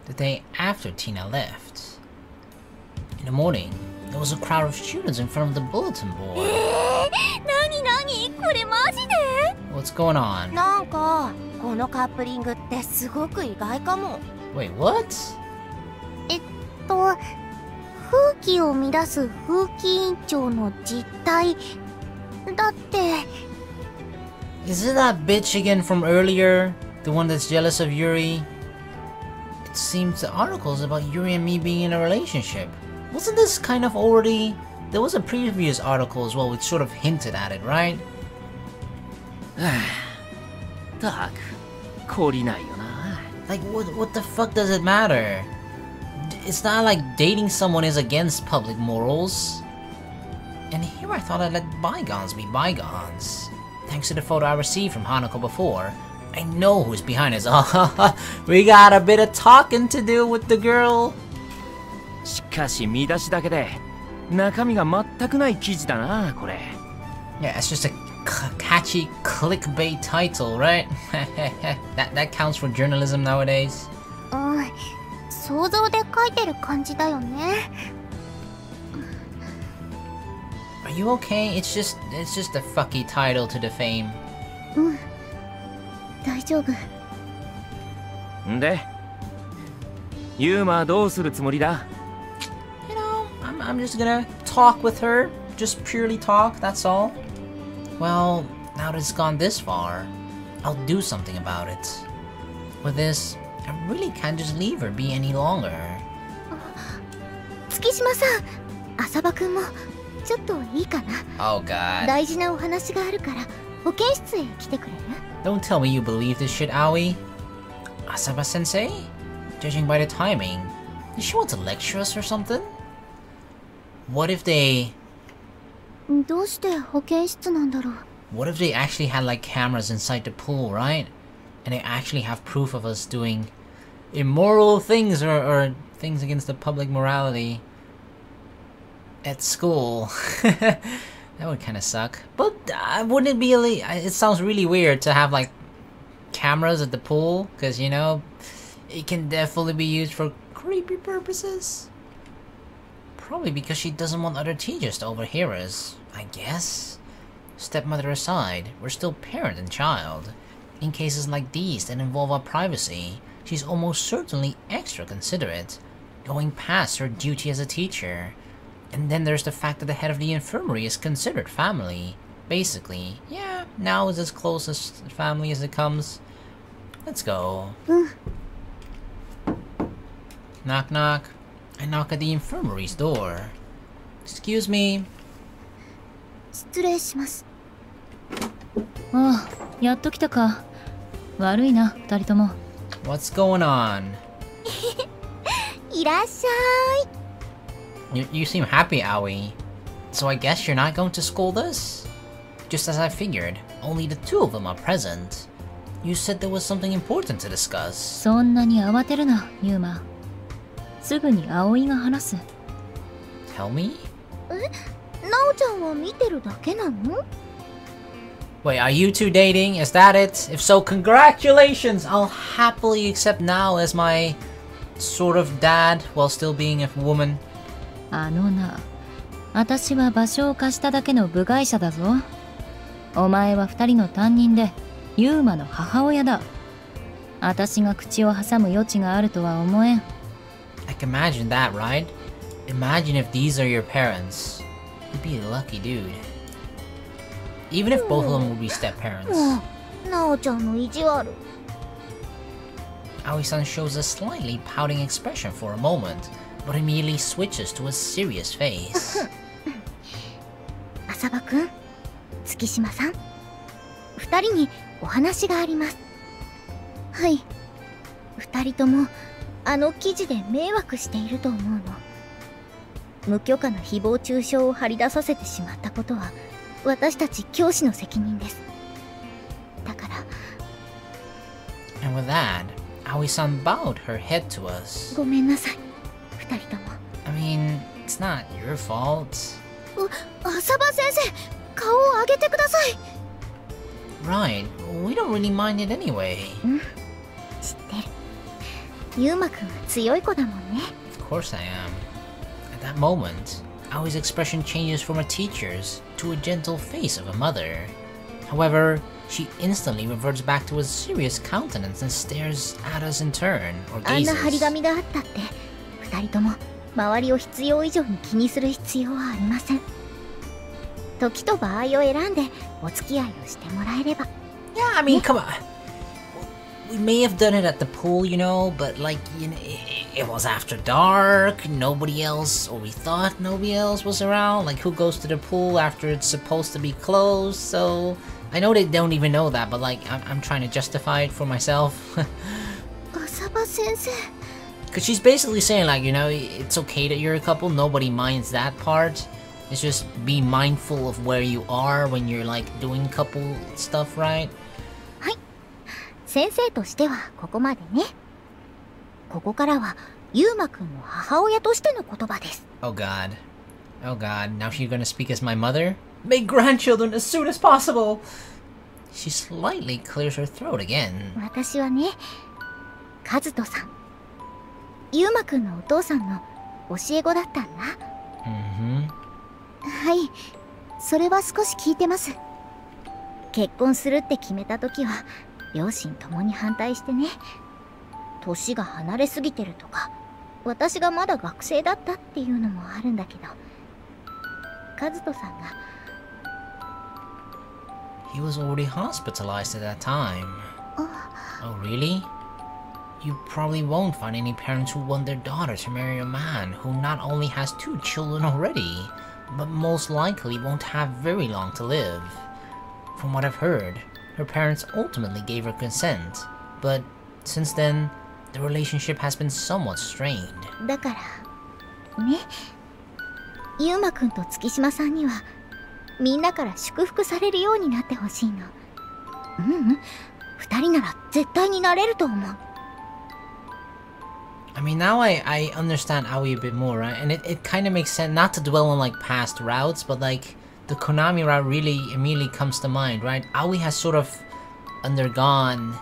the day after Tina left. In the morning, there was a crowd of students in front of the bulletin board. What's going on? なんかこのカップリングってすごく意外かも。 Wait, what? 風紀を乱す風紀委員長の実態だって。 Is it that bitch again from earlier? The one that's jealous of Yuri? It seems the article is about Yuri and me being in a relationship. Wasn't this kind of already... There was a previous article as well which sort of hinted at it, right? たく、懲りないよな。 Like, what the fuck does it matter? It's not like dating someone is against public morals. And here I thought I'd let bygones be bygones. Thanks to the photo I received from Hanako before, I know who's behind us. We got a bit of talking to do with the girl. しかし見出しだけで中身が全くない記事だな、これ。 Yeah, it's just a catchy clickbait title, right? that counts for journalism nowadays. 想像で書いてる感じだよね。 Are you okay? It's just a fucky title to defame. 大丈夫。んで、ユーマはどうするつもりだ？ You know, I'm just gonna talk with her. Just purely talk, that's all. Well, now that it's gone this far, I'll do something about it. With this, I really can't just leave her be any longer. 月島さん、浅場くんもちょっといいかな。 Oh god. 大事なお話があるから保健室へ来てくれる？ Don't tell me you believe this shit, Aoi. Asaba-sensei? Judging by the timing, does she want to lecture us or something? What if they... どうして保健室なんだろう？ What if they actually had like cameras inside the pool, right? And they actually have proof of us doing immoral things or things against the public morality at school. That would kind of suck. But wouldn't it be it sounds really weird to have like cameras at the pool, because you know it can definitely be used for creepy purposes. Probably because she doesn't want other teachers to overhear us, I guess. Stepmother aside, we're still parent and child. In cases like these that involve our privacy, she's almost certainly extra considerate, going past her duty as a teacher. And then there's the fact that the head of the infirmary is considered family. Basically, yeah, now is as close as family as it comes. Let's go. Knock knock. I knock at the infirmary's door. Excuse me. 失礼します。ああ、やっと来たか。悪いな、二人とも。What's going on? いらっしゃい。 You seem happy, Aoi. So I guess you're not going to scold us? Just as I figured, only the two of them are present. You said there was something important to discuss. そんなに慌てるな、ユーマ。すぐに葵が話す。Tell me? なおちゃんは見てるだけなの？ Wait, are you two dating? Is that it? If so, congratulations! I'll happily accept now as my sort of dad while still being a woman. あのな、私は場所を貸しただけの部外者だぞ。お前は二人の担任で、ユーマの母親だ。私が口を挟む余地があるとは思えん。I can imagine that, right? Imagine if these are your parents. You'd be a lucky dude. Even if both of them would be step-parents. なおちゃんの意地悪。Aoi-san shows a slightly pouting expression for a moment, but immediately switches to a serious face. 浅場くん、月島さん、二人にお話があります。はい、二人ともあの記事で迷惑していると思うの。無許可な誹謗中傷を張り出させてしまったことは私たち教師の責任です。だから。 And with that, Aoi-san bowed her head to us. ごめんなさい、二人とも。 I mean, it's not your fault. 浅場先生、顔を上げてください。 Right, we don't really mind it anyway. 知ってる。ユウマくんは強い子だもんね。 Of course I am. At that moment, Aoi's expression changes from a teacher's to a gentle face of a mother. However, she instantly reverts back to a serious countenance and stares at us in turn, or あんな張り gazes. 紙があったって2人とも周りを必要以上に気にする必要はありません。時と場合を選んでお付き合いをしてもらえれば。 Yeah, I mean, come on. We may have done it at the pool, you know, but like, you know, it was after dark, nobody else, or we thought nobody else was around. Like, who goes to the pool after it's supposed to be closed? So, I know they don't even know that, but like, I'm trying to justify it for myself. 浅葉先生。 Because she's basically saying, like, you know, it's okay that you're a couple, nobody minds that part. It's just be mindful of where you are when you're like doing couple stuff, right? はい。先生としてはここまでね。ここからはユウマくんの母親としての言葉です。 Oh god. Oh god, now she's gonna speak as my mother? Make grandchildren as soon as possible! She slightly clears her throat again. 私はね、カズトさん、ユウマくんのお父さんの教え子だったんだ。はい、それは少し聞いてます。結婚するって決めた時は両親ともに反対してね。年が離れすぎてるとか、私がまだ学生だったっていうのもあるんだけど、カズトさんが He was already hospitalized at that time. Oh really? You probably won't find any parents who want their daughter to marry a man who not only has 2 children already, but most likely won't have very long to live. From what I've heard, her parents ultimately gave her consent, but since then, the relationship has been somewhat strained. だからね、ユウマくんと月島さんにはみんなから祝福されるようになってほしいの。2人なら絶対になれると思う。 I mean, now I understand Aoi a bit more, right? And it kind of makes sense, not to dwell on like past routes, but like the Konami route really immediately comes to mind, right? Aoi has sort of undergone,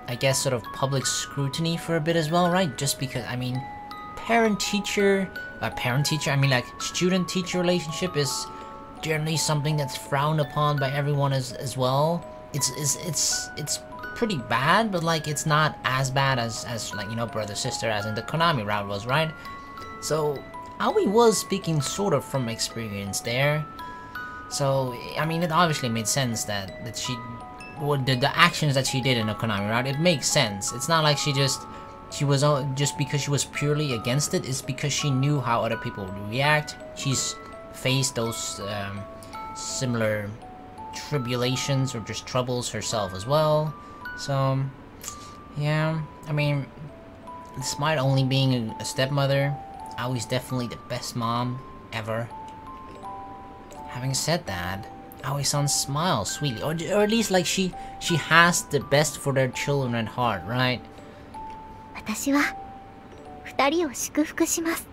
I guess, sort of public scrutiny for a bit as well, right? Just because, I mean, parent-teacher, I mean like student-teacher relationship is generally something that's frowned upon by everyone as well. It's pretty bad, but like it's not as bad as like, you know, brother sister as in the Konami route was, right? So Aoi was speaking sort of from experience there. So I mean, it obviously made sense that she the actions that she did in the Konami route, it makes sense. It's not like she was just because she was purely against it. It's because she knew how other people would react. She's faced those similar tribulations or just troubles herself as well. So yeah, I mean, despite only being a stepmother, Aoi's definitely the best mom ever. Having said that, Aoi-san smiles sweetly, or at least like she has the best for their children at heart, right? 私は2人を祝福します。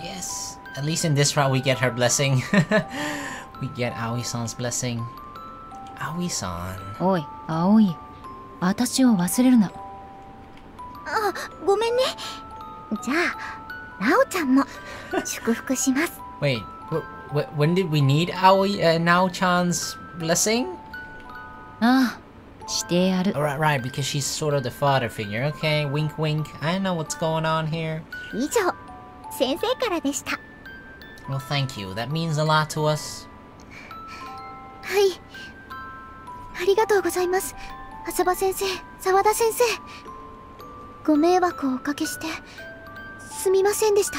Yes, at least in this route we get her blessing. We get Aoi-san's blessing. Aoi-san. おい、葵。私を忘れるな。あ、ごめんね。じゃあ、ナオちゃんも祝福します。Wait, when did we need Aoi, Nao-chan's blessing? ああ、してやる。 Right, because she's sort of the father figure. Okay, wink wink. I know what's going on here. 以上、先生からでした。Well, thank you. That means a lot to us. はい。ありがとうございます。浅葉先生、沢田先生。ご迷惑をおかけして、すみませんでした。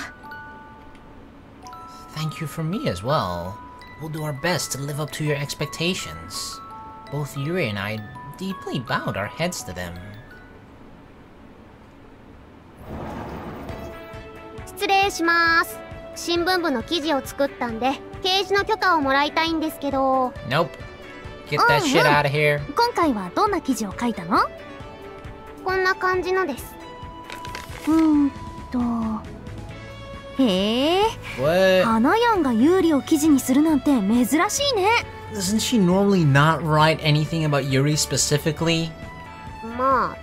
Thank you from me as well. We'll do our best to live up to your expectations. Both Yuri and I deeply bowed our heads to them. 失礼します。新聞部の記事を作ったんで、掲示の許可をもらいたいんですけど。Nope. Get that shit out of here. 今回はどんな記事を書いたの？こんな感じのです。へえ。What? 花やんがユーリを記事にするなんて珍しいね。Doesn't she normally not write anything about Yuri specifically? まあ、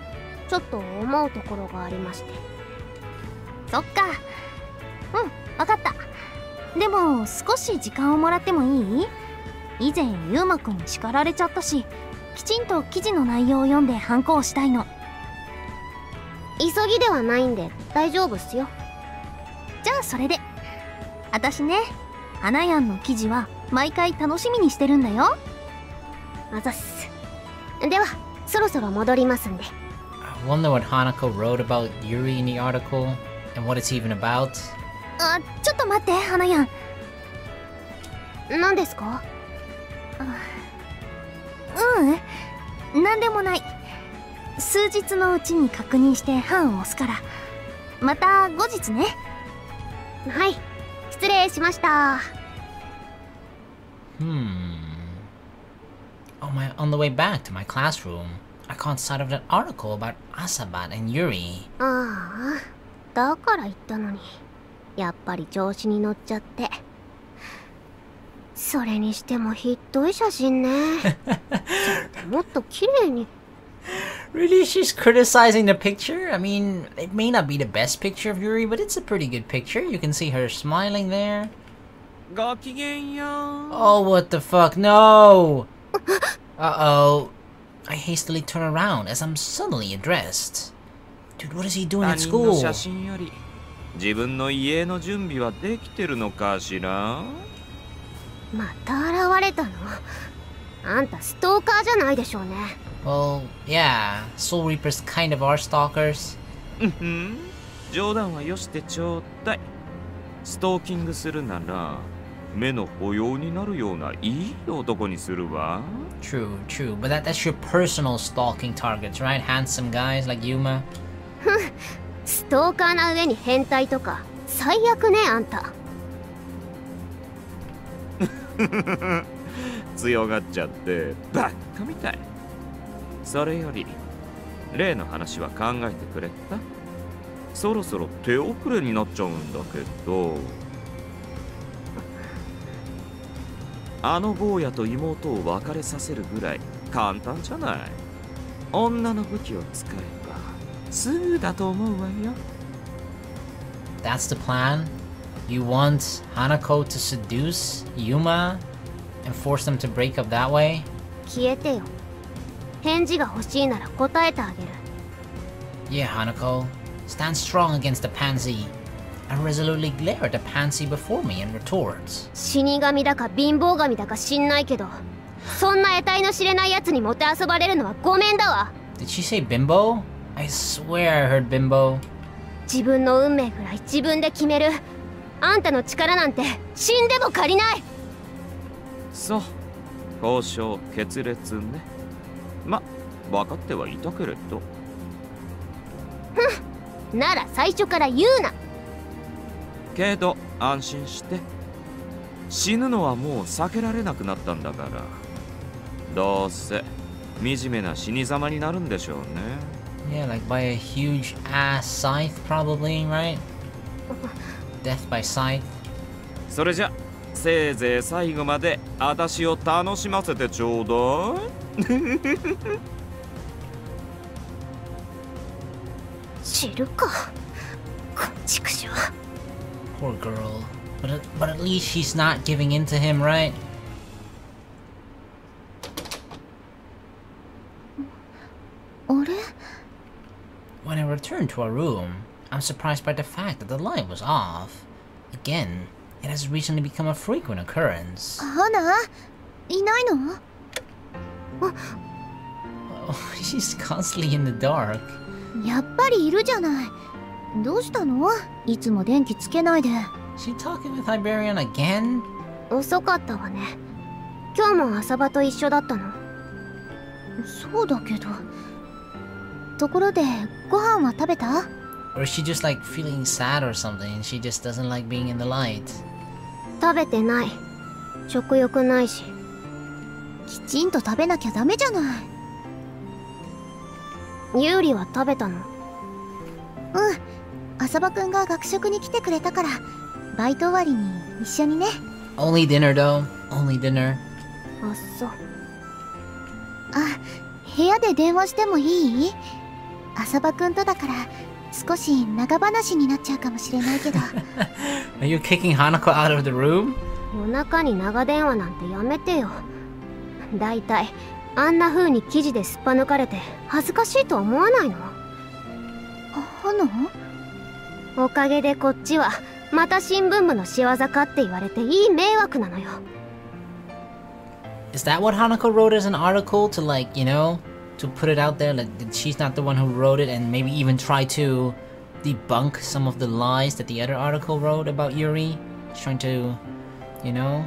ちょっと思うところがありまして。そっか。わかった。でも少し時間をもらってもいい？以前ユウマくんに叱られちゃったし、きちんと記事の内容を読んでハンコをしたいの。急ぎではないんで大丈夫っすよ。じゃあそれで。私ね、アナヤンの記事は毎回楽しみにしてるんだよ。あざっす。ではそろそろ戻りますんで。I wonder what Hanako wrote about Yuri in the article and what it's even about. ちょっと待って、アナヤン。何ですか？なんでもない。数日のうちに確認して判を押すから。また後日ね。はい、失礼しました。On the way back to my classroom, I caught sight of that article about Asaba and Yuri. ああ、だから言ったのに。やっぱり調子に乗っちゃって。それにしてもひどい写真ね。もっと綺麗に。Really? She's criticizing the picture? I mean, it may not be the best picture of Yuri, but it's a pretty good picture. You can see her smiling there. Oh, what the fuck? No! Uh-oh. I hastily turn around as I'm suddenly addressed. Dude, what is he doing at school? 自分の家の準備はできてるのかしら？また現れたの？あんたストーカーじゃないでしょうね。Well, yeah, Soul Reapers kind of are stalkers. 冗談はよしてちょうだい。ストーキングするなら目の保養になるようないい男にするわ。True, but that's your personal stalking targets, right? Handsome guys like Yuma. ストーカーな上に変態とか最悪ね、あんた。強がっちゃってバッカみたい。それより例の話は考えてくれた？そろそろ手遅れになっちゃうんだけど、あの坊やと妹を別れさせるぐらい簡単じゃない。女の武器を使えばすぐだと思うわよ。That's the plan? You want Hanako to seduce Yuma and force them to break up that way? 消えてよ。返事が欲しいなら答えてあげる。Yeah, Hanako. Stand strong against the pansy. I resolutely glare at the pansy before me and retorts. 死神だか貧乏神だか知んないけど、そんな得体の知れない奴にもてあそばれるのはごめんだわ。Did she say bimbo? I swear I heard bimbo. 自分の運命ぐらい自分で決める。あんたの力なんて死んでも借りない。そう、交渉決裂ね。ま、分かってはいたけれど。なら最初から言うな。けど安心して。死ぬのはもう避けられなくなったんだから。どうせ惨めな死に様になるんでしょうね。Yeah, like by a huge ass scythe probably, right? Death by scythe. それじゃせいぜい最後まで私を楽しませてちょうだい。知るか、こんちくしょう。Poor girl. But at least she's not giving in to him, right? あれ？ When I returned to our room, I'm surprised by the fact that the light was off. Again, it has recently become a frequent occurrence. 花？いないの？ Oh, she's constantly in the dark. やっぱりいるじゃない。どうしたの？いつも電気つけないで。She talking with Iberian again? 遅かったわね。今日も浅場と一緒だったの？そうだけど。ところでご飯は食べた？ Or is she just like feeling sad or something and she just doesn't like being in the light? 食べてない。食欲ないし。きちんと食べなきゃダメじゃない。ユーリは食べたの？浅場くんが学食に来てくれたからバイト終わりに一緒にね。 Only dinner though. Only dinner. あっ、そう。あ、部屋で電話してもいい？ い浅場くんとだから少し長話になっちゃうかもしれないけど。Are you kicking Hanako out of the room? 夜中に長電話なんてやめてよ。だいたいあんな風に記事ですっぱ抜かれて恥ずかしいと思わないの？花？おかげでこっちはまた新聞部の仕業かって言われていい迷惑なのよ。Is that what Hanako wrote as an article to, like, you know, to put it out there? Like, she's not the one who wrote it, and maybe even try to debunk some of the lies that the other article wrote about Yuri? She's trying to, you know,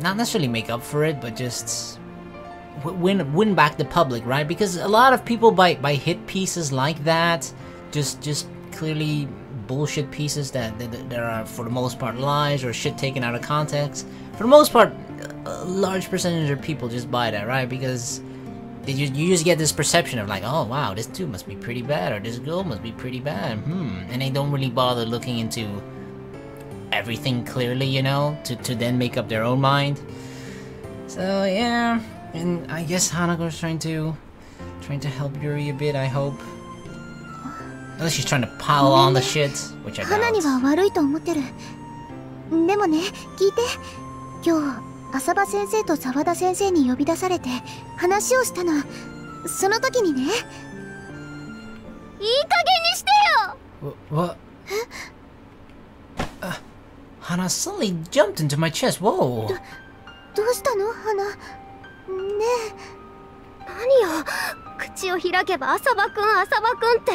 not necessarily make up for it, but just win back the public, right? Because a lot of people by hit pieces like that, just clearly bullshit pieces that are for the most part lies or shit taken out of context. For the most part, a large percentage of people just buy that, right? Because you just get this perception of like, oh wow, this dude must be pretty bad, or this girl must be pretty bad, and they don't really bother looking into everything clearly, you know, to then make up their own mind. So yeah, and I guess Hanako's trying to help Yuri a bit, I hope. Unless she's trying to pile on the shit, which I doubt. 花には悪いと思ってる。でもね、聞いて。今日、浅場先生と沢田先生に呼び出されて話をしたの。その時にね。いい加減にしてよ。What? Hana suddenly jumped into my chest. Whoa. どうしたの、花？ねえ。何よ。口を開けば浅場くんって。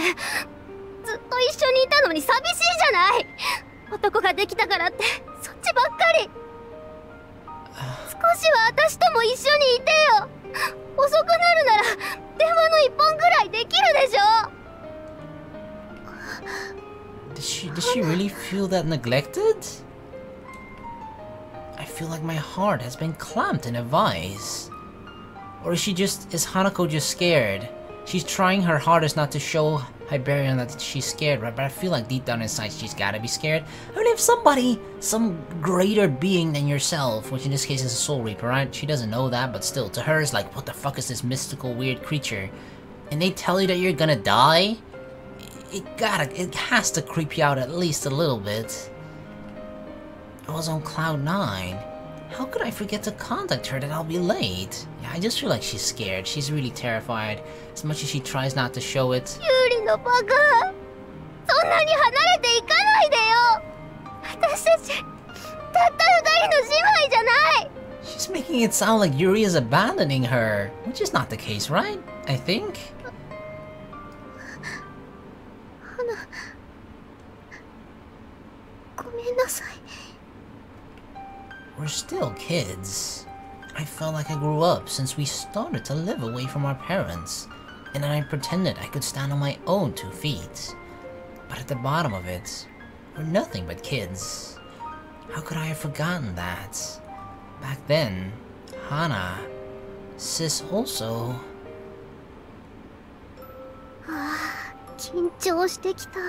ずっと一緒にいたのに寂しいじゃない。男ができたからってそっちばっかり。少しは私とも一緒にいてよ。遅くなるなら電話の一本ぐらいできるでしょ。Does she really feel that neglected? I feel like my heart has been clamped in a vice. Or is Hanako just scared? She's trying her hardest not to show Hyperion that she's scared, right? But I feel like deep down inside she's gotta be scared. I mean, if some greater being than yourself, which in this case is a Soul Reaper, right? She doesn't know that, but still, to her it's like, what the fuck is this mystical weird creature? And they tell you that you're gonna die? It has to creep you out at least a little bit. I was on cloud 9. How could I forget to contact her that I'll be late? Yeah, I just feel like she's scared. She's really terrified. As much as she tries not to show it. Yuriのバカ。そんなに離れていかないでよ。私たち、たった二人の姉妹じゃない。She's making it sound like Yuri is abandoning her, which is not the case, right? I think. 花、ごめんなさい。We're still kids. I felt like I grew up since we started to live away from our parents, and I pretended I could stand on my own 2 feet. But at the bottom of it, we're nothing but kids. How could I have forgotten that? Back then, Hana, sis also. 緊張してきた。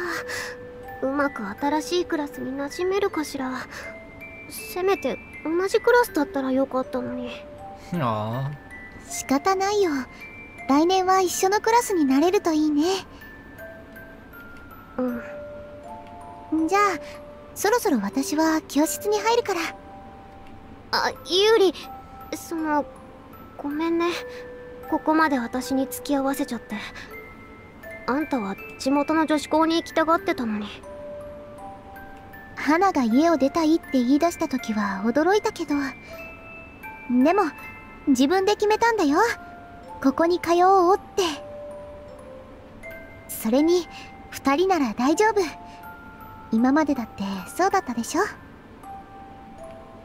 うまく新しいクラスに馴染めるかしら。せめて同じクラスだったらよかったのに。Aww. 仕方ないよ。来年は一緒のクラスになれるといいね。じゃあそろそろ私は教室に入るから。ユリ、ごめんね。ここまで私に付き合わせちゃって。あんたは地元の女子校に行きたがってたのに。花が家を出たいって言い出した時は驚いたけど、でも自分で決めたんだよ。ここに通おうって。それに2人なら大丈夫。今までだってそうだったでしょ。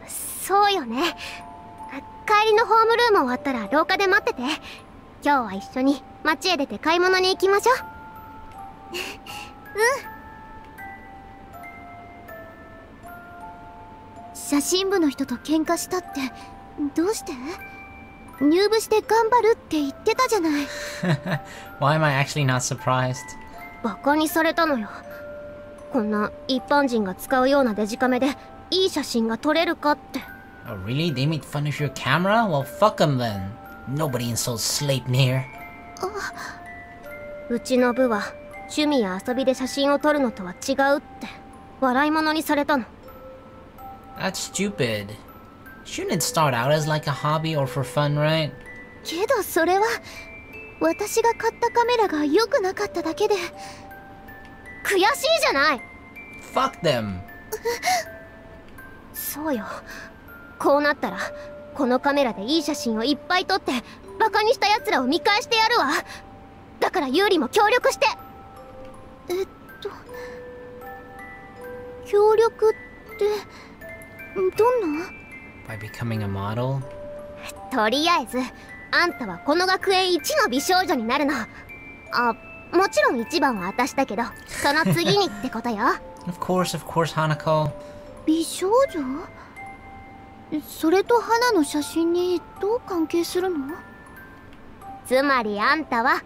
そうよね。帰りのホームルーム終わったら廊下で待ってて。今日は一緒に街へ出て買い物に行きましょう。写真部の人と喧嘩したってどうして？入部して頑張るって言ってたじゃない。Why am I actually not surprised? バカにされたのよ。こんな一般人が使うようなデジカメでいい写真が撮れるかって。Oh really? They made fun of your camera? Well, fuck them then. Nobody insults Sleipnir. うちの部は趣味や遊びで写真を撮るのとは違うって笑い物にされたの。 That's stupid. Shouldn't it start out as like a hobby or for fun, right? けどそれは私が買ったカメラが良くなかっただけで。悔しいじゃない。 Fuck them. そうよ。こうなったらこのカメラでいい写真をいっぱい撮ってバカにした奴らを見返してやるわ。だからユーリも協力して。協力ってどんな？ By becoming a model? とりあえずあんたはこの学園一の美少女になるの。あ、もちろん一番は私だけど、その次にってことよ。Of course, Hanako. 美少女？それと花の写真にどう関係するの？つまりあんたは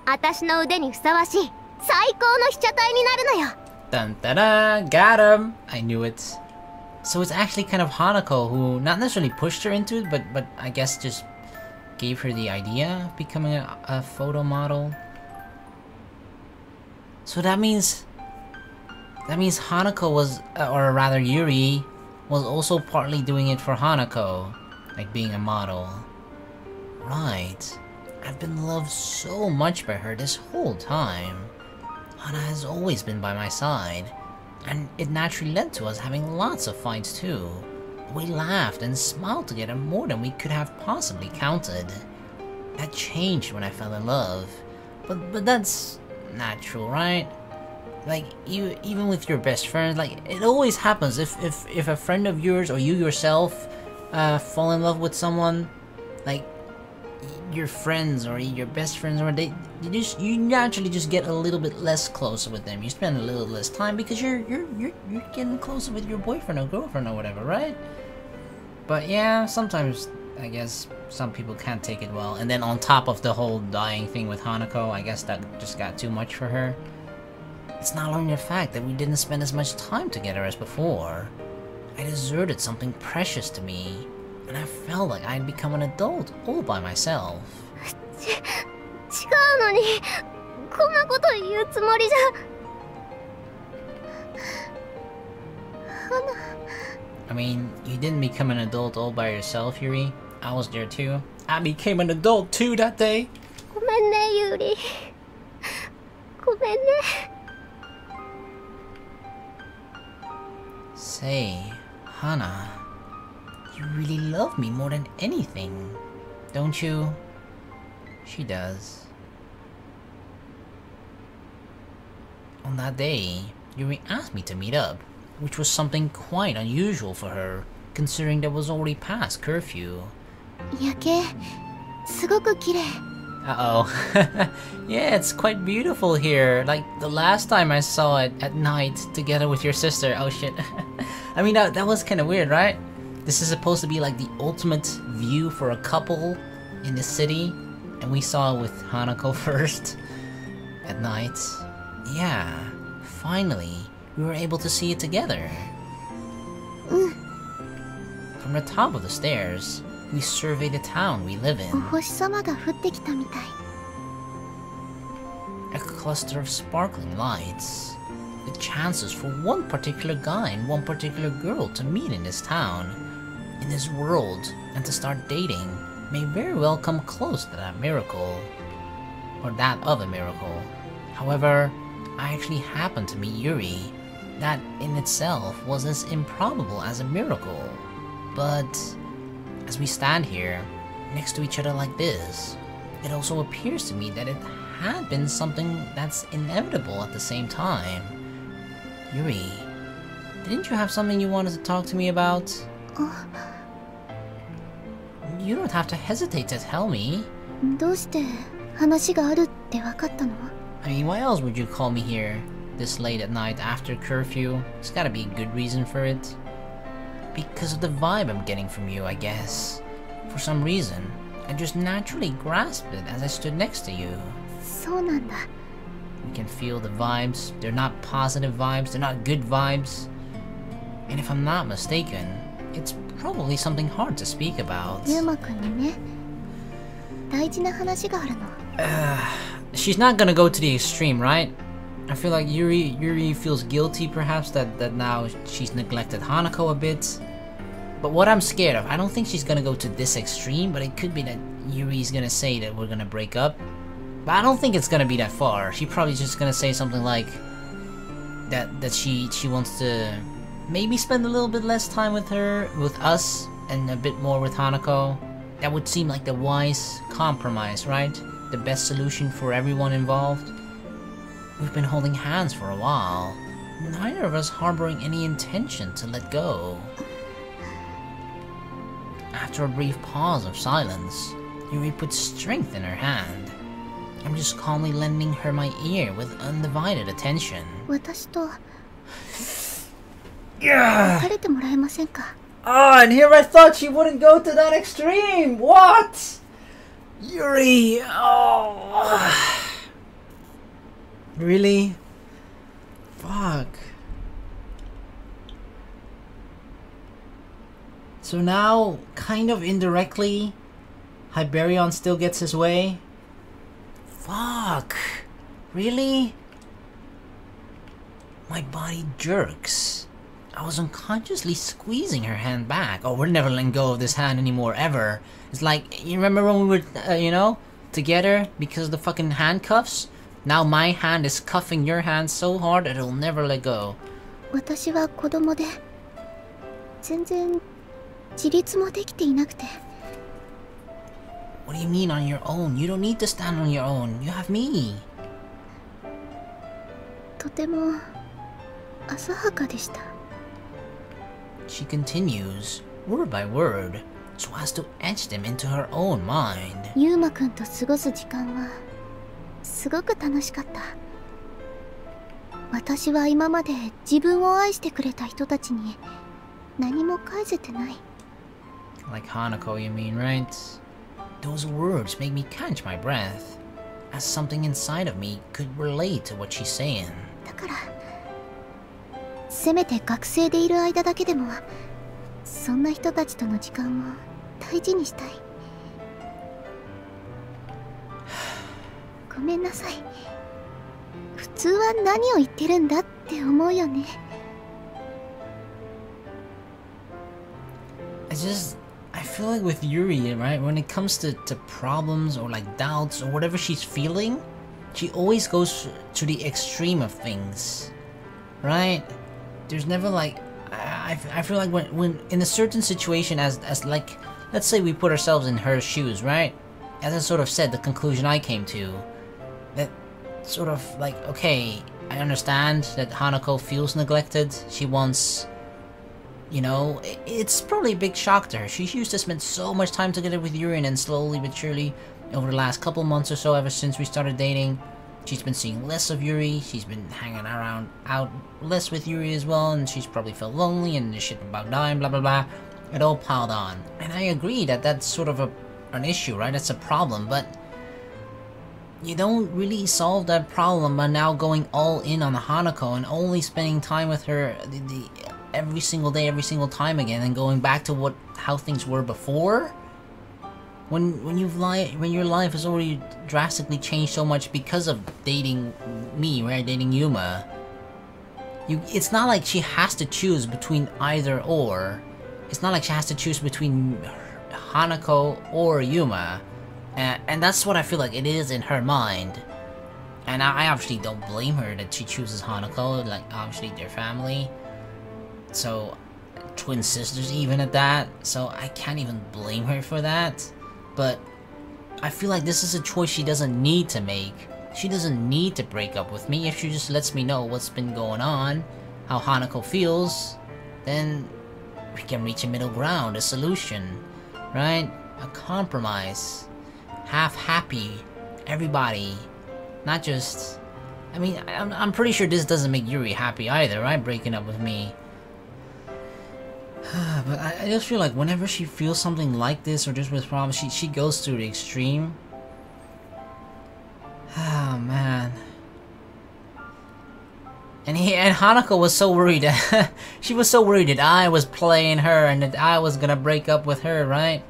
私の腕にふさわしい最高の被写体になるのよ。Dun da da, got him. I knew it. So it's actually kind of Hanako who not necessarily pushed her into it, but I guess just gave her the idea of becoming a photo model. So that means Hanako was, or rather Yuri, was also partly doing it for Hanako, like being a model. Right. I've been loved so much by her this whole time. Hana has always been by my side, and it naturally led to us having lots of fights too. We laughed and smiled together more than we could have possibly counted. That changed when I fell in love, but that's natural, right? Like, even with your best friend, like, it always happens. If a friend of yours or you yourself fall in love with someone, like your friends or your best friends, or you naturally just get a little bit less closer with them. You spend a little less time because you're getting closer with your boyfriend or girlfriend or whatever, right? But yeah, sometimes I guess some people can't take it well. And then on top of the whole dying thing with Hanako, I guess that just got too much for her. It's not only the fact that we didn't spend as much time together as before. I deserted something precious to me, and I felt like I had become an adult all by myself. 違うのに、こんなこと言うつもりじゃ。I mean, you didn't become an adult all by yourself, Yuri. I was there too. I became an adult too that day. ごめんね、ユーリ。ごめんね。Say, Hana, you really love me more than anything, don't you? She does. On that day, Yuri asked me to meet up, which was something quite unusual for her, considering that was already past curfew. 夜景、すごく綺麗。 Uh-oh. Yeah, it's quite beautiful here. Like the last time I saw it at night together with your sister. Oh shit. I mean, that was kind of weird, right? This is supposed to be like the ultimate view for a couple in the city, and we saw it with Hanako first at night. Yeah, finally, we were able to see it together. From the top of the stairs, we survey the town we live in. お星様が降ってきたみたい。 A cluster of sparkling lights. The chances for one particular guy and one particular girl to meet in this town, in this world, and to start dating may very well come close to that miracle. Or that of a miracle. However, I actually happened to meet Yuri. That in itself was as improbable as a miracle. But as we stand here, next to each other like this, it also appears to me that it had been something that's inevitable at the same time. Yuri, didn't you have something you wanted to talk to me about? You don't have to hesitate to tell me. どうして話があるって分かったの？ I mean, why else would you call me here this late at night after curfew? There's gotta be a good reason for it. Because of the vibe I'm getting from you, I guess. For some reason, I just naturally grasped it as I stood next to you. そうなんだ。 We can feel the vibes. They're not positive vibes, they're not good vibes. And if I'm not mistaken, it's probably something hard to speak about. ユーマくんにね、大事な話があるの。she's not gonna go to the extreme, right? I feel like Yuri feels guilty perhaps that now she's neglected Hanako a bit. But what I'm scared of, I don't think she's gonna go to this extreme, but it could be that Yuri's gonna say that we're gonna break up. But I don't think it's gonna be that far. She's probably just gonna say something like that she wants to maybe spend a little bit less time with us, and a bit more with Hanako. That would seem like the wise compromise, right? The best solution for everyone involved. We've been holding hands for a while, neither of us harboring any intention to let go. After a brief pause of silence, Yuri put strength in her hand. I'm just calmly lending her my ear with undivided attention. 私と Yeah. 別れてもらえませんか? Ah, and here I thought she wouldn't go to that extreme. What? Yuri. Oh. Really? Fuck. So now, kind of indirectly, Hyperion still gets his way? Fuck. Really? My body jerks. I was unconsciously squeezing her hand back. Oh, we're never letting go of this hand anymore, ever. It's like, you remember when we were, together because of the fucking handcuffs? Now my hand is cuffing your hand so hard that it'll never let go. 私は子供で全然自立もできていなくて。 What do you mean on your own? You don't need to stand on your own. You have me. とても浅はかでした。 She continues, word by word, so as to etch them into her own mind. ユウマくんと過ごす時間はすごく楽しかった。私は今まで自分を愛してくれた人たちに何も返せてない。 Like Hanako, you mean, right? Those words make me catch my breath, as something inside of me could relate to what she's saying. だからせめて学生でいる間だけでもそんな人たちとの時間を大事にしたい。ごめんなさい。普通は何を言ってるんだって思うよね。I feel like with Yuri, right, when it comes to problems or like doubts or whatever she's feeling, she always goes to the extreme of things, right? There's never like, I feel like when in a certain situation, as like, let's say we put ourselves in her shoes, right? As I sort of said, the conclusion I came to, that sort of like, okay, I understand that Hanako feels neglected. She wants, it's probably a big shock to her. She used to spend so much time together with Yuri, and then slowly but surely, over the last couple months or so, ever since we started dating, she's been seeing less of Yuri. She's been hanging out less with Yuri as well, and she's probably felt lonely and the shit about dying, blah blah blah. It all piled on. And I agree that that's sort of an issue, right? That's a problem, but you don't really solve that problem by now going all in on Hanako and only spending time with her every single day, every single time again, and going back to how things were before. When your life has already drastically changed so much because of dating me, right? Dating Yuma. It's not like she has to choose between either or. It's not like she has to choose between Hanako or Yuma. And that's what I feel like it is in her mind. And I obviously don't blame her that she chooses Hanako, like obviously they're family. So, twin sisters even at that, so I can't even blame her for that. But I feel like this is a choice she doesn't need to make. She doesn't need to break up with me. If she just lets me know what's been going on, how Hanako feels, then we can reach a middle ground, a solution, right? A compromise. Half happy, everybody, not just... I mean, I'm pretty sure this doesn't make Yuri happy either, right? Breaking up with me. But I just feel like whenever she feels something like this or just with problems, she goes to the extreme. Oh man. And Hanako was so worried that she was so worried that I was playing her and that I was gonna break up with her, right?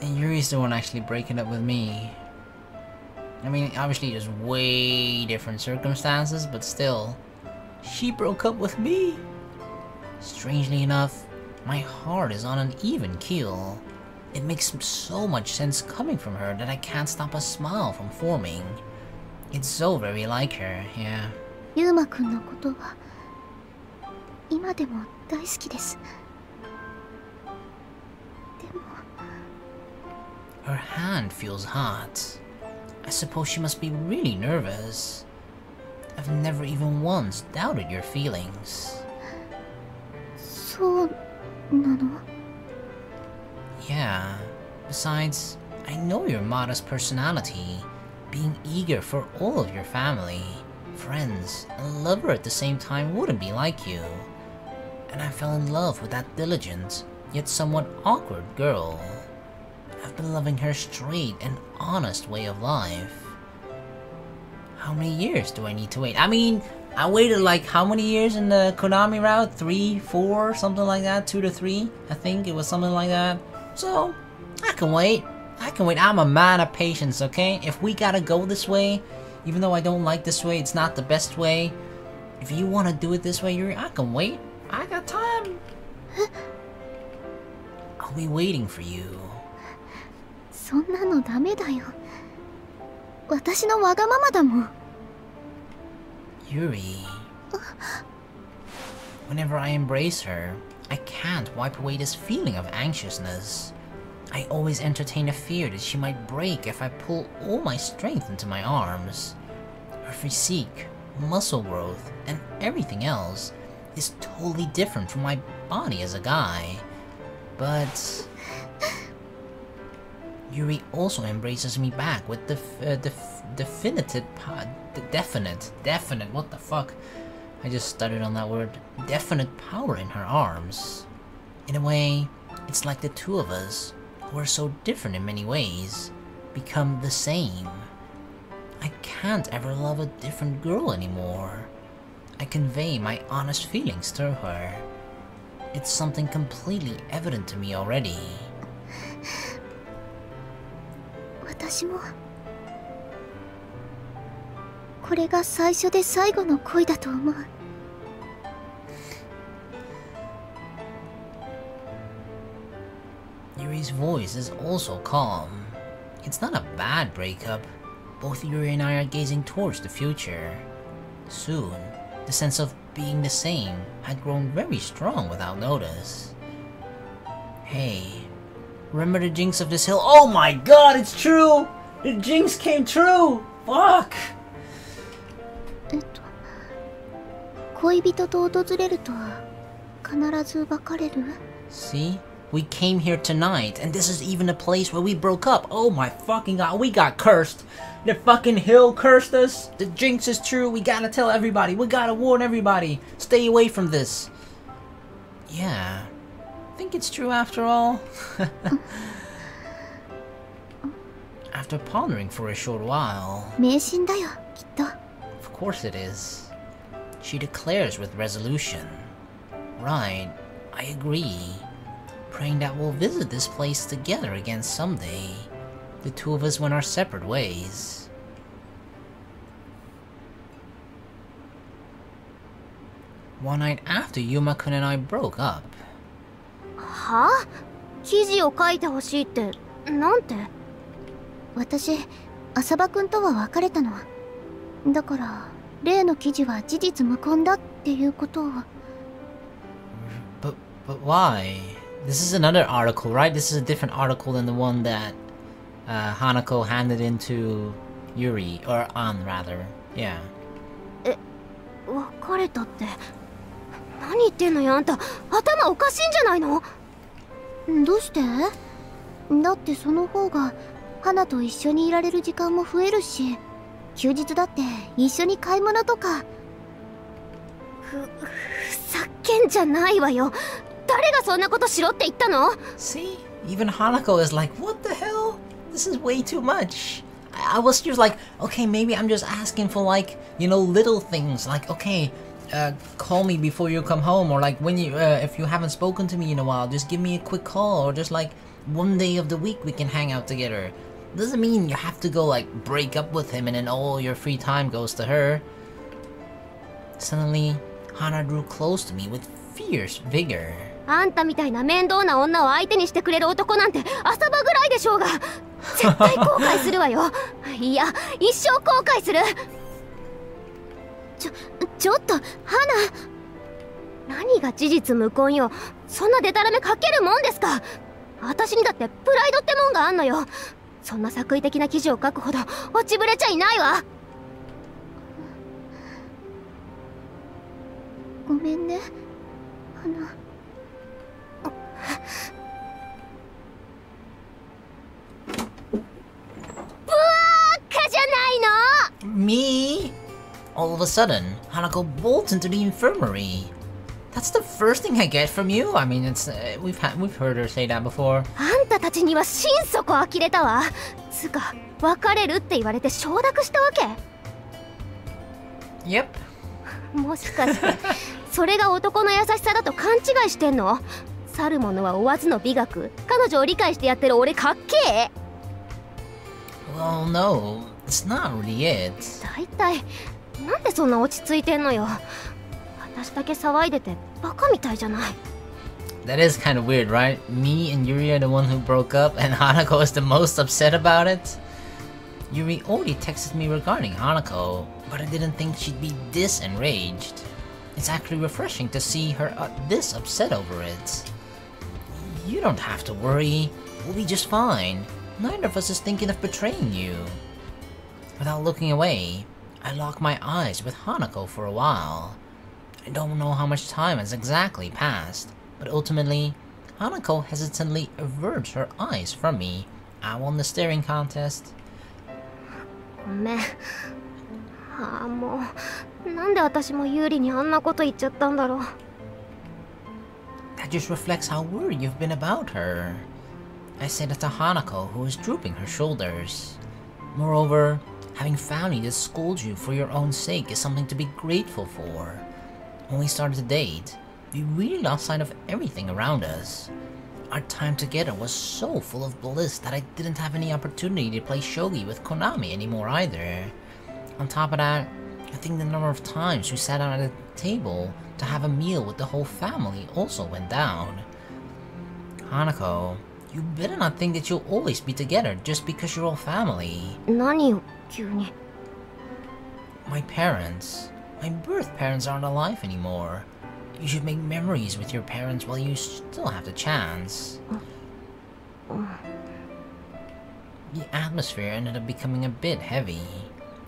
And Yuri's the one actually breaking up with me. I mean, obviously there's way different circumstances, but still, she broke up with me. Strangely enough, my heart is on an even keel. It makes so much sense coming from her that I can't stop a smile from forming. It's so very like her, yeah. ユーマくんのことは今でも大好きです。でも Her hand feels hot. I suppose she must be really nervous. I've never even once doubted your feelings. そうなの？ Yeah. Besides, I know your modest personality, being eager for all of your family, friends, and lover at the same time wouldn't be like you. And I fell in love with that diligent, yet somewhat awkward girl. I've been loving her straight and honest way of life. How many years do I need to wait? I mean, I waited like how many years in the Konami route? 3, 4, something like that? 2 to 3? I think it was something like that. So, I can wait. I can wait. I'm a man of patience, okay? If we gotta go this way, even though I don't like this way, it's not the best way. If you wanna do it this way, Yuri, I can wait. I got time. I'll be waiting for you. そんなのダメだよ。私のわがままだもん。Yuri. Whenever I embrace her, I can't wipe away this feeling of anxiousness. I always entertain a fear that she might break if I pull all my strength into my arms. Her physique, muscle growth, and everything else is totally different from my body as a guy. But Yuri also embraces me back with definite, what the fuck? I just stuttered on that word. Definite power in her arms. In a way, it's like the two of us, who are so different in many ways, become the same. I can't ever love a different girl anymore. I convey my honest feelings to her. It's something completely evident to me already. 私もこれが最初で最後の恋だと思う。Yuri's voice is also calm. It's not a bad breakup. Both Yuri and I are gazing towards the future. Soon, the sense of being the same had grown very strong without notice. Hey, remember the jinx of this hill? Oh my god, it's true! The jinx came true! Fuck! 恋人と訪れるとは必ず別れる？ See? We came here tonight, and this is even the place where we broke up. Oh my fucking god, we got cursed. The fucking hill cursed us. The jinx is true. We gotta tell everybody. We gotta warn everybody. Stay away from this. Yeah. I think it's true after all. After pondering for a short while. 迷信だよ、きっと。 Of course it is. She declares with resolution. Right, I agree. Praying that we'll visit this place together again someday. The two of us went our separate ways. One night after Yuma-kun and I broke up. はあ？記事を書いてほしいってなんて？私、浅葉くんとは別れたの。だから、例の記事は事実無根だっていうことを。But why? This is another article, right? This is a different article than the one that Hanako handed into Yuri, or An rather. Yeah. 別れたって何言ってんのよあんた。頭おかしいんじゃないの？どうして？だってその方が花と一緒にいられる時間も増えるし、休日だって一緒に買い物とか。ふざけんじゃないわよ。誰がそんなことしろって言ったの？ See? Even Hanako is like, what the hell? This is way too much. I was just like, okay, maybe I'm just asking for like, you know, little things. Like, okay, call me before you come home. Or like when you, if you haven't spoken to me in a while, just give me a quick call. Or just like one day of the week we can hang out together. Doesn't mean you have to go like break up with him and then all your free time goes to her. Suddenly, Hana drew close to me with fierce vigor. あんたみたいな面倒な女を相手にしてくれる男なんて浅場ぐらいでしょうが。絶対後悔するわよ。いや、一生後悔する。ちょっと花。何が事実無根よ。そんなデタラメかけるもんですか。私にだってプライドってもんがあんのよ。そんな作為的な記事を書くほど落ちぶれちゃいないわ。ごめんね、花。Me? All of a sudden, Hanako bolts into the infirmary. That's the first thing I get from you. I mean, it's we've heard her say that before. あんたたちには心底呆れたわ。つか、別れるって言われて承諾したわけ。Yep. もしかしてそれが男の優しさだと勘違いしてんの？去る者は追わずの美学。彼女を理解してやってる俺かっけえ。Well, no, it's not really it. 大体なんでそんな落ち着いてんのよ。私だけ騒いでてバカみたいじゃない。That is kind of weird, right? Me and Yuri are the one who broke up, and Hanako is the most upset about it. Yuri already texted me regarding Hanako, but I didn't think she'd be this enraged. It's actually refreshing to see her this upset over it. You don't have to worry. We'll be just fine. Neither of us is thinking of betraying you. Without looking away, I lock my eyes with Hanako for a while. I don't know how much time has exactly passed, but ultimately, Hanako hesitantly averts her eyes from me. I won the staring contest. ごめん。もうなんで私もユーリにあんなこと言っちゃったんだろう。That just reflects how worried you've been about her. I said that to Hanako, who was drooping her shoulders. Moreover, having family that scolds you for your own sake is something to be grateful for. When we started to date, we really lost sight of everything around us. Our time together was so full of bliss that I didn't have any opportunity to play shogi with Konami anymore either. On top of that, I think the number of times we sat down at a table to have a meal with the whole family also went down. Hanako, you better not think that you'll always be together just because you're all family. 何よ、急に。My parents, my birth parents aren't alive anymore. You should make memories with your parents while you still have the chance. The atmosphere ended up becoming a bit heavy.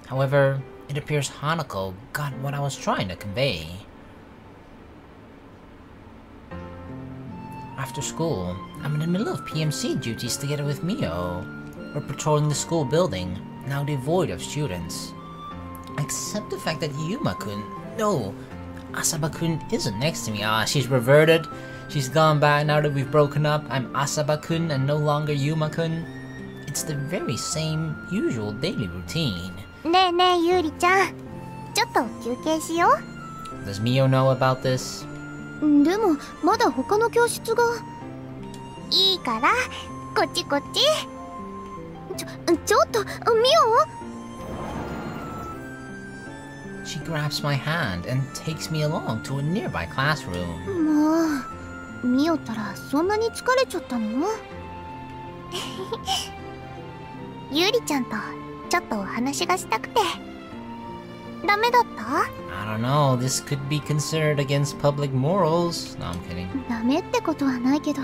However, it appears Hanako got what I was trying to convey. After school, I'm in the middle of PMC duties together with Mio. We're patrolling the school building, now devoid of students. Except the fact that Yuma-kun, no, Asaba-kun isn't next to me. She's reverted. She's gone back now that we've broken up. I'm Asaba-kun and no longer Yuma-kun. It's the very same usual daily routine. ねえねえユーリちゃん、ちょっと休憩しよう。 Does Mio know about this? でもまだ他の教室が。いいからこっちこっち。ちょっとミオ。She grabs my hand and takes me along to a nearby classroom. もうミオったらそんなに疲れちゃったの？ユーリちゃんとちょっとお話がしたくて。ダメだった？ I don't know, this could be considered against public morals. No, I'm kidding. ダメってことはないけど。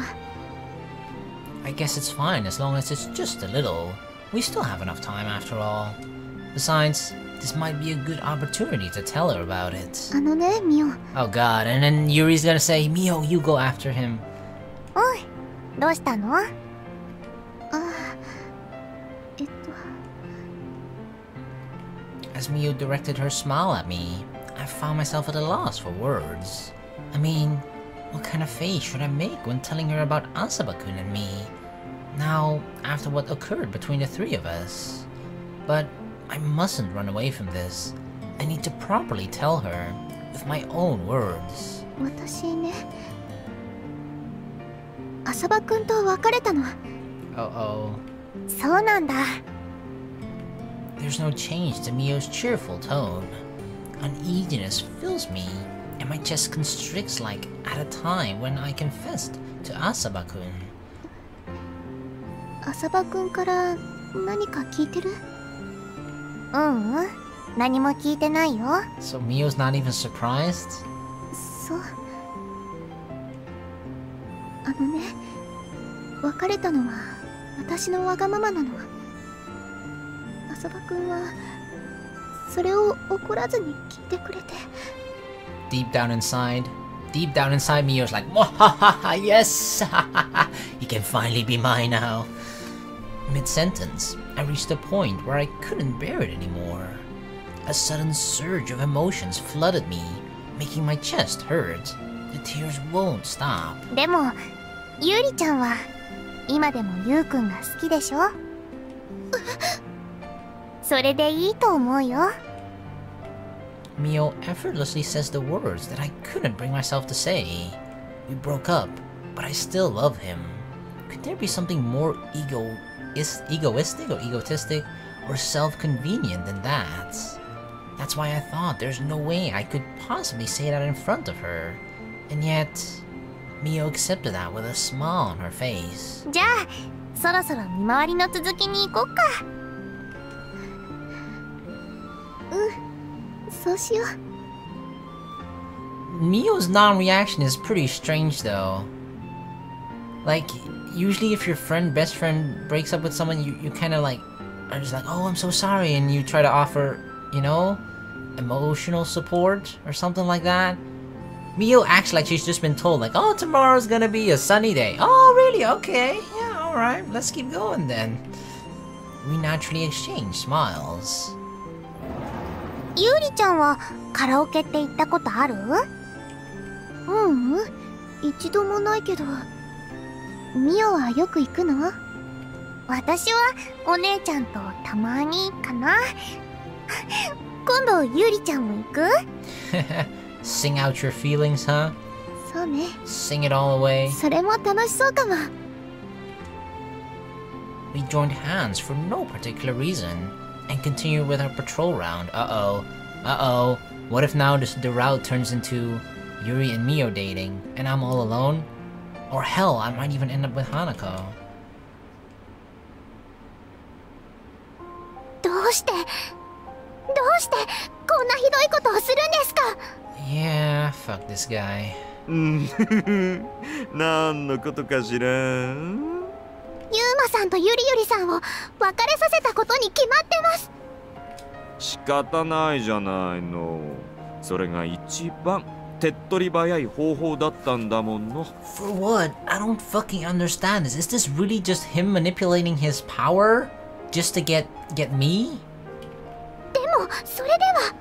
I guess it's fine as long as it's just a little. We still have enough time after all. Besides, this might be a good opportunity to tell her about it. あのね、ミオ。Oh god, and then Yuri's gonna say, Mio, you go after him. おい、どうしたの？As Mio directed her smile at me, I found myself at a loss for words. I mean, what kind of face should I make when telling her about Asaba-kun and me? Now, after what occurred between the three of us. But I mustn't run away from this. I need to properly tell her, with my own words. 私ね、浅場くんと別れたの。Uh-oh. そうなんだ。 There's no change to Mio's cheerful tone. Uneasiness fills me, and my chest constricts like at a time when I confessed to Asaba-kun. 浅葉くんから何か聞いてる？何も聞いてないよ。 So Mio's not even surprised? そう。別れたのは私のわがままなの。浅葉くんはそれを怒らずに聞いてくれて。 Deep down inside Mio's like, Mwahaha, yes! He can finally be mine now. Mid-sentence, I reached a point where I couldn't bear it anymore. A sudden surge of emotions flooded me, making my chest hurt. The tears won't stop. でもゆりちゃんは今でもゆうくんが好きでしょ。それでいいと思うよ。 Mio effortlessly says the words that I couldn't bring myself to say. We broke up, but I still love him. Could there be something more egoistic or egotistic or self-convenient than that? That's why I thought there's no way I could possibly say that in front of her. And yet, Mio accepted that with a smile on her face. じゃあそろそろ見回りの続きに行こっか。そうしよう。 Mio's non-reaction is pretty strange though. Like, usually if your best friend breaks up with someone, you kind of like, are just like, oh, I'm so sorry, and you try to offer, you know, emotional support or something like that. Mio acts like she's just been told, like, oh, tomorrow's gonna be a sunny day. Oh, really? Okay, yeah, alright, let's keep going then. We naturally exchange smiles. ゆりちゃんはカラオケって行ったことある？一度もないけど。ミオはよく行くの？私はお姉ちゃんとたまにかな。今度ゆりちゃんも行く？ Sing out your feelings, huh? そうね。 Sing it all away. それも楽しそうかも。 We joined hands for no particular reason and continued with our patrol round. Uh-oh. What if now the route turns into Yuri and Mio dating and I'm all alone? Or hell, I might even end up with Hanako. どうしてこんなひどいことをするんですか？ Yeah, fuck this guy. 何のことかしら。ユーマさんとゆりさんを別れさせたことに決まってます。仕方ないじゃないの。それが一番手っ取り早い方法だったんだもんの。 For what? I don't fucking understand this. Is this really just him manipulating his power? Just to get me? でもそれでは。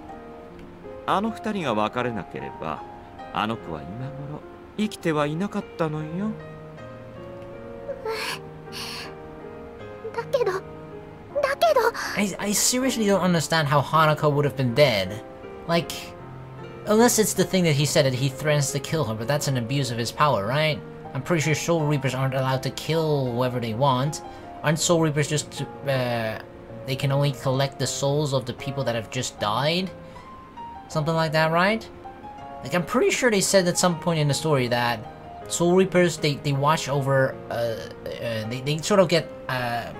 あの二人が別れなければ、あの子は今頃生きてはいなかったのよ。だけど I seriously don't understand how Hanako would have been dead. Like, unless it's the thing that he said that he threatens to kill her, but that's an abuse of his power, right? I'm pretty sure Soul Reapers aren't allowed to kill whoever they want. Aren't Soul Reapers just, they can only collect the souls of the people that have just died? Something like that, right? Like, I'm pretty sure they said at some point in the story that Soul Reapers, they watch over, they sort of get,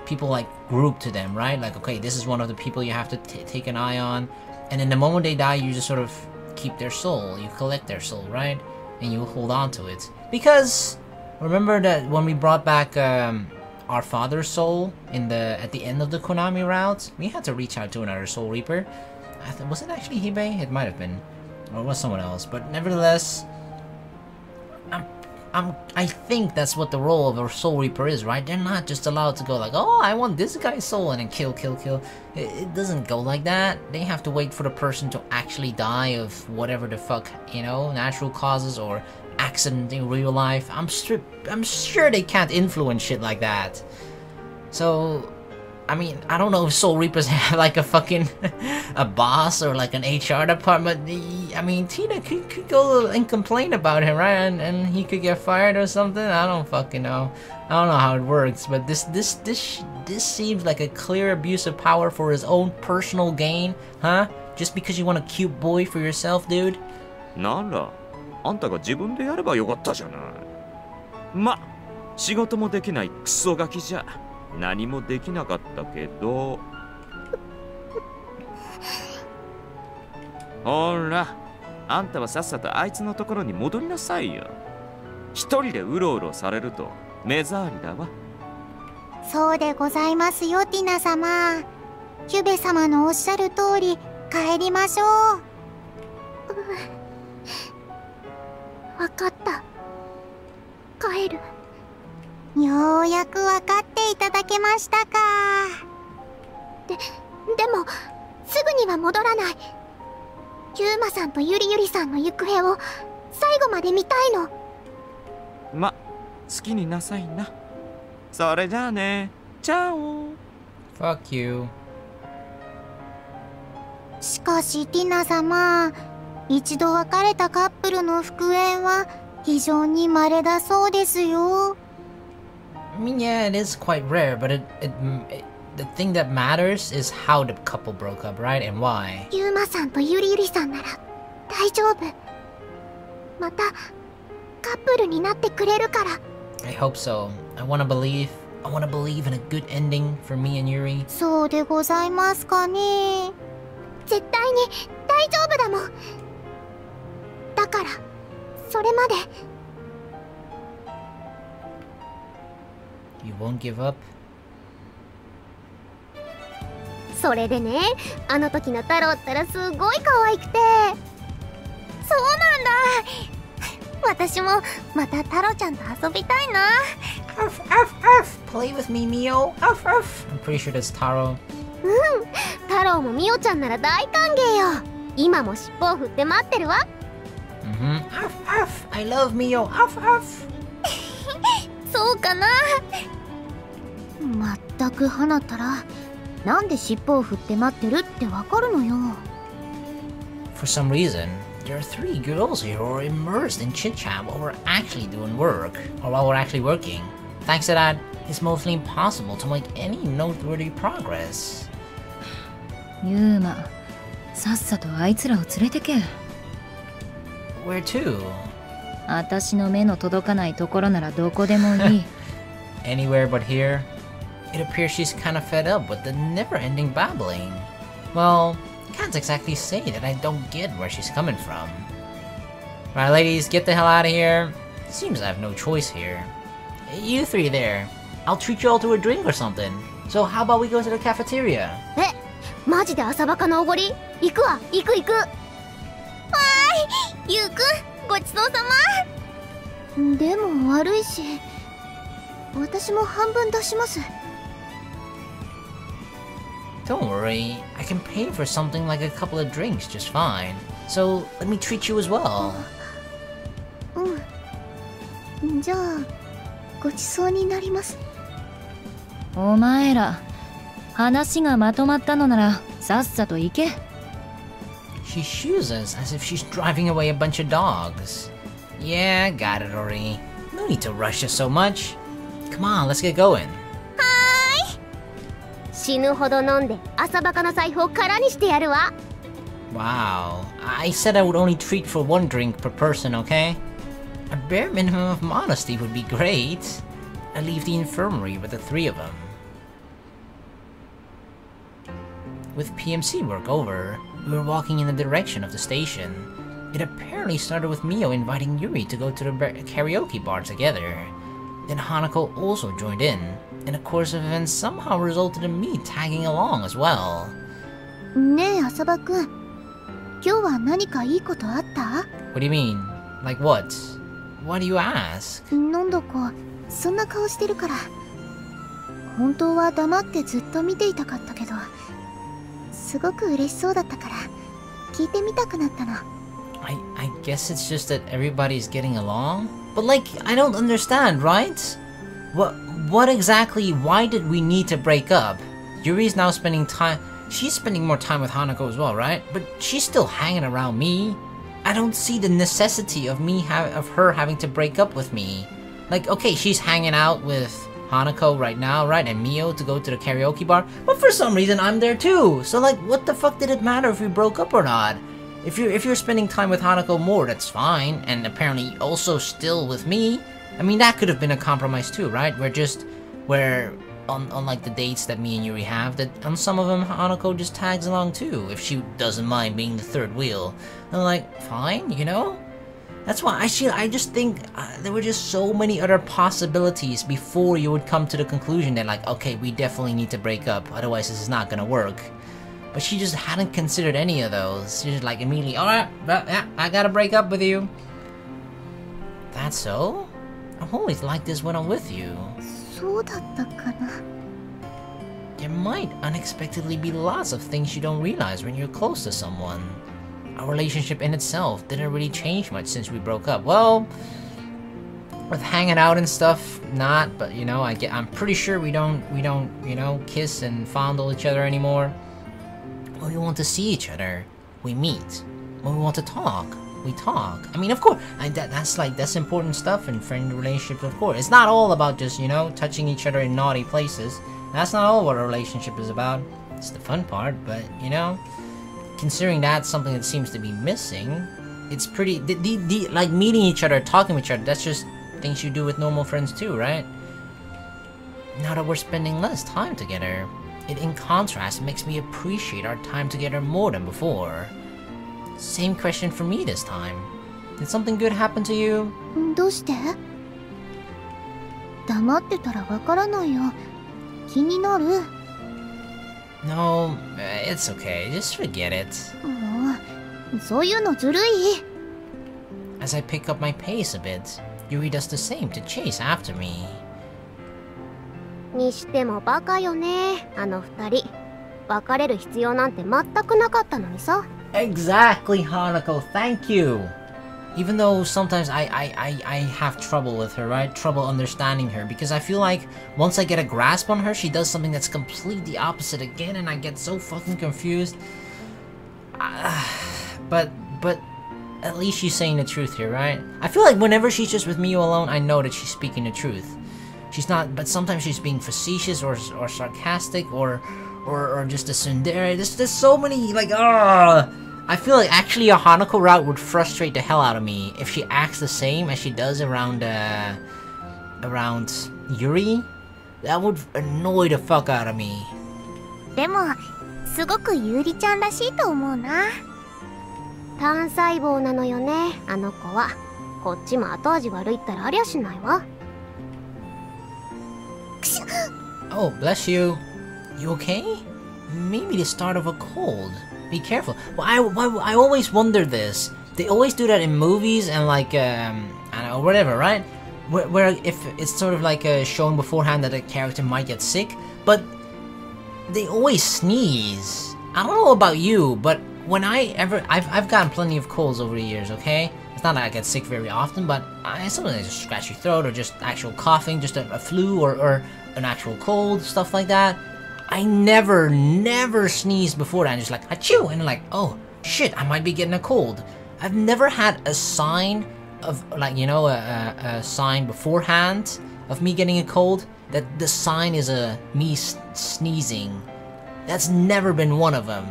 people, like, grouped to them, right? Like, okay, this is one of the people you have to take an eye on. And then the moment they die, you just sort of keep their soul. You collect their soul, right? And you hold on to it. Because, remember that when we brought back, our father's soul at the end of the Konami route, we had to reach out to another Soul Reaper. Was it actually Hibei? It might have been. Or it was someone else. But nevertheless, I think that's what the role of a Soul Reaper is, right? They're not just allowed to go like, oh, I want this guy's soul and then kill. It doesn't go like that. They have to wait for the person to actually die of whatever the fuck, you know, natural causes or accident in real life. I'm sure they can't influence shit like that. So, I mean, I don't know if Soul Reapers have like a fucking a boss or like an HR department. I mean, Tina could go and complain about him, right? And he could get fired or something. I don't fucking know. I don't know how it works, but this seems like a clear abuse of power for his own personal gain, huh? Just because you want a cute boy for yourself, dude? なら、あんたが自分でやればよかったじゃない。ま、仕事もできないクソガキじゃ。何もできなかったけどほらあんたはさっさとあいつのところに戻りなさいよ。一人でうろうろされると目障りだわ。そうでございますよ、ティナ様。キュベ様のおっしゃる通り帰りましょう。わかった。帰る。ようやく分かっていただけましたか。でもすぐには戻らない。ユーマさんとユリさんの行方を最後まで見たいの。ま、好きになさいな。それじゃあね。チャオ。Fuck you. しかしティナ様、一度別れたカップルの復縁は非常に稀だそうですよ。I mean, yeah, it is quite rare, but the thing that matters is how the couple broke up, right? And why. ユーマさんとユリさんなら大丈夫。またカップルになってくれるから。I hope so. I wanna believe in a good ending for me and Yuri. そうでございますかね。絶対に大丈夫だもん。だからそれまで。You won't give up? それでね、あの時の太郎ったらすごい可愛くて。そうなんだ。私もまた太郎ちゃんと遊びたいな。Play with me, Mio. I'm pretty sure that's Taro. 太郎もミオちゃんなら大歓迎よ。今も尻尾を振って待ってるわ。I love Mio. そうかな。まったく花ったらなんで尻尾を振って待ってるってわかるのよ。 For some reason, there are 3 girls here who are immersed in chit-chat while we're actually doing work, or while we're actually working. Thanks to that, it's mostly impossible to make any noteworthy progress. ユーマ、さっさとあいつらを連れてけ。Where to? 私の目の届かないところならどこでもいい。Anywhere but here? It appears she's kind of fed up with the never-ending babbling. Well, can't exactly say that I don't get where she's coming from. Alright, ladies, get the hell out of here. Seems I have no choice here. You 3 there. I'll treat you all to a drink or something. So how about we go to the cafeteria? マジで朝バカのおごり？行くわ、行く。わーい、ゆうくん、ごちそうさま。でも悪いし、私も半分出します。Don't worry, I can pay for something like a couple of drinks just fine. So let me treat you as well. じゃあごちそうになります。お前ら、話がまとまったのならさっさと行け。She shoos us as if she's driving away a bunch of dogs. Yeah, got it, Ori. No need to rush us so much. Come on, let's get going. 死ぬほど飲んで朝バカの財布を空にしてやるわ。 Wow, I said I would only treat for 1 drink per person, okay? A bare minimum of modesty would be great. I leave the infirmary with the 3 of them. With PMC work over, we were walking in the direction of the station. It apparently started with Mio inviting Yuri to go to the karaoke bar together. Then Hanako also joined in, and the course of events somehow resulted in me tagging along as well. ねえ、浅葉くん。今日は何かいいことあった？ What do you mean? Like what? Why do you ask? なんだかそんな顔してるから。本当は黙ってずっと見ていたかったけど、すごく嬉しそうだったから聞いてみたくなったの。I guess it's just that everybody's getting along? But like, I don't understand, right? What exactly, why did we need to break up? Yuri's now spending time... She's spending more time with Hanako as well, right? But she's still hanging around me. I don't see the necessity of her having to break up with me. Like, okay, she's hanging out with Hanako right now, right? And Mio to go to the karaoke bar. But for some reason, I'm there too. So like, what the fuck did it matter if we broke up or not? If you're spending time with Hanako more, that's fine. And apparently also still with me. I mean, that could have been a compromise too, right? Where on like the dates that me and Yuri have, that on some of them Hanako just tags along too, if she doesn't mind being the third wheel. And I'm like, fine, you know? That's why I just think there were just so many other possibilities before you would come to the conclusion that like, okay, we definitely need to break up, otherwise this is not gonna work. But she just hadn't considered any of those. She's just like immediately, alright, yeah, I gotta break up with you. That's so? I've always liked this when I'm with you. There might unexpectedly be lots of things you don't realize when you're close to someone. Our relationship in itself didn't really change much since we broke up. Well, with hanging out and stuff, not, but you know, I'm pretty sure we don't, you know, kiss and fondle each other anymore. When we want to see each other, we meet. When we want to talk, we talk. I mean, of course, that's important stuff in friend relationships, of course. It's not all about just, you know, touching each other in naughty places. That's not all what a relationship is about. It's the fun part, but, you know, considering that's something that seems to be missing, it's pretty, like meeting each other, talking with each other, that's just things you do with normal friends too, right? Now that we're spending less time together, it in contrast makes me appreciate our time together more than before. Same question for me this time. Did something good happen to you? どうして？黙ってたらわからないよ。気になる？ No, it's okay. Just forget it. そういうのずるい。 As I pick up my pace a bit, Yuri does the same to chase after me. にしてもバカよね、あの二人。別れる必要なんて全くなかったのにさ。Exactly, Hanako. Thank you. Even though sometimes I have trouble with her, right? Trouble understanding her, because I feel like once I get a grasp on her, she does something that's completely opposite again, and I get so fucking confused. But at least she's saying the truth here, right? I feel like whenever she's just with me alone, I know that she's speaking the truth. She's not, but sometimes she's being facetious or sarcastic or just a tsundere. There's so many, like, I feel like actually a Hanako route would frustrate the hell out of me if she acts the same as she does around Yuri. That would annoy the fuck out of me. でも、すごくゆりちゃんらしいと思うな。単細胞なのよね、あの子は。こっちも後味悪いったらありゃしないわ。Oh, bless you. You okay? Maybe the start of a cold. Be careful. Well, I always wonder this. They always do that in movies and like, I don't know, whatever, right? Where if it's sort of like shown beforehand that a character might get sick, but they always sneeze. I don't know about you, but when I've gotten plenty of colds over the years, okay? It's not like I get sick very often, but sometimes just scratchy throat or just actual coughing, just a flu or an actual cold, stuff like that. I never sneezed before that. I'm just like, achoo! And I'm like, oh, shit, I might be getting a cold. I've never had a sign of, like, you know, a sign beforehand of me getting a cold, that the sign is me sneezing. That's never been one of them.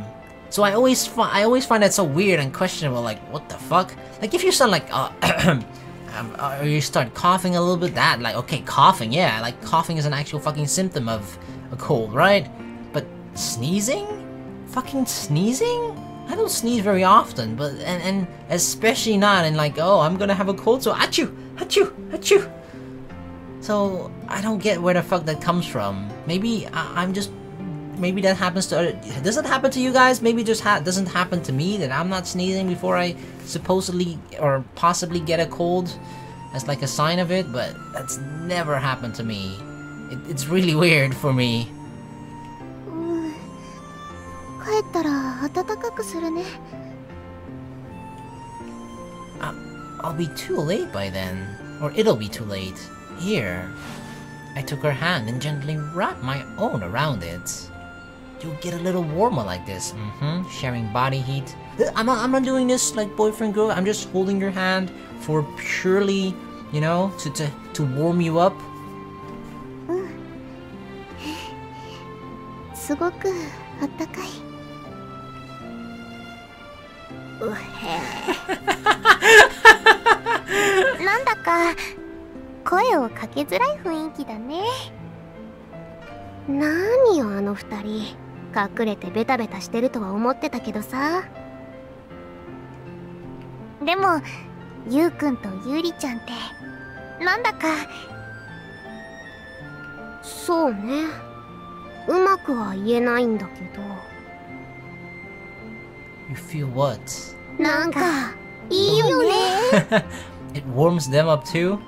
So I always find that so weird and questionable, like, what the fuck? Like, if you sound like, or you start coughing a little bit, that, like, okay, coughing, yeah, like, coughing is an actual fucking symptom of a cold, right? But sneezing? Fucking sneezing? I don't sneeze very often, but, and especially not in like, oh, I'm gonna have a cold, so achoo, achoo, achoo. So, I don't get where the fuck that comes from. Maybe maybe that happens to other, does it happen to you guys? Maybe it just doesn't happen to me, that I'm not sneezing before I supposedly or possibly get a cold as like a sign of it, but that's never happened to me. It's really weird for me. 帰ったら暖かくするね。I'll be too late by then, or it'll be too late. Here. I took her hand and gently wrapped my own around it. you'll get a little warmer like this. Sharing body heat. I'm not doing this like boyfriend girl. I'm just holding your hand for purely, you know, to warm you up. すごくあったかい。うへなんだか声をかけづらい雰囲気だね。何よあの二人、隠れてベタベタしてるとは思ってたけどさ。でもゆうくんとゆりちゃんってなんだか。そうね、うまくは言えないんだけど。You feel what? なんかいいよね。It warms them up too?